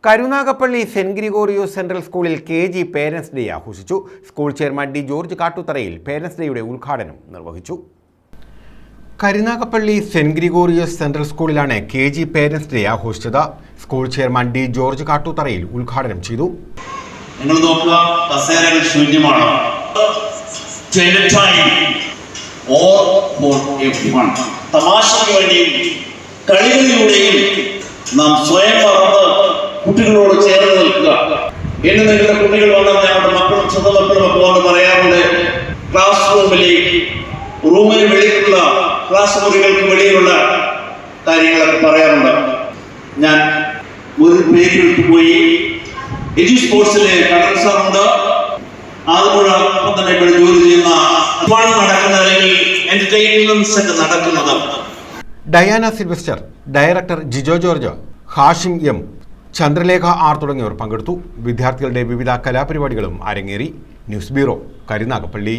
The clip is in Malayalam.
കരുനാഗപ്പള്ളി സെന്റ് ഗ്രിഗോറിയോസ് സെൻട്രൽ സ്കൂളിൽ KG പേരൻസ് ഡേ ആഘോഷിച്ചു. School chairman D George Kattutharayil parents ഡേയുടെ ഉദ്ഘാടനം നിർവഹിച്ചു. കരുനാഗപ്പള്ളി സെന്റ് ഗ്രിഗോറിയോസ് സെൻട്രൽ സ്കൂളിലാണ് KG പേരൻസ് ഡേ ആഘോഷിച്ചത്. School chairman D George Kattutharayil ഉദ്ഘാടനം ചെയ്തു. നിങ്ങൾ നോക്കുക, കസേരകൾ ശൂന്യമാണ്. തമാശയ്ക്ക് വേണ്ടിയും കളികളിലൂടെയും നാം സ്വയം മറന്ന് കുട്ടികളോട് ചേർന്ന് നിൽക്കുക. എന്ന് നിങ്ങളുടെ കുട്ടികൾ വന്നാൽ ഞങ്ങളുടെ മക്കളും സ്വന്തമക്കളും ഒക്കെ വന്ന് പറയാറുണ്ട്, ക്ലാസ് റൂമിന് വെളിയിലുള്ള ക്ലാസ് മുറികൾക്ക് വെളിയിലുള്ള കാര്യങ്ങളൊക്കെ പറയാറുണ്ട്. ഞാൻ ഒരു പേരിട്ട് പോയി എജു സ്പോർട്സിലെ കടൽ സാറുണ്ട്, അതുപോലെ തന്നെ ഇവിടെ ജോലി ചെയ്യുന്ന നടക്കുന്ന അല്ലെങ്കിൽ എന്റർടൈൻമെന്റ്സ് ഒക്കെ നടക്കുന്നത്. Diana Sylvester, director Jijo George, Hashim M, ചന്ദ്രലേഖ R തുടങ്ങിയവർ പങ്കെടുത്തു. വിദ്യാർത്ഥികളുടെ വിവിധ കലാപരിപാടികളും അരങ്ങേറി. News bureau, Karunagappally.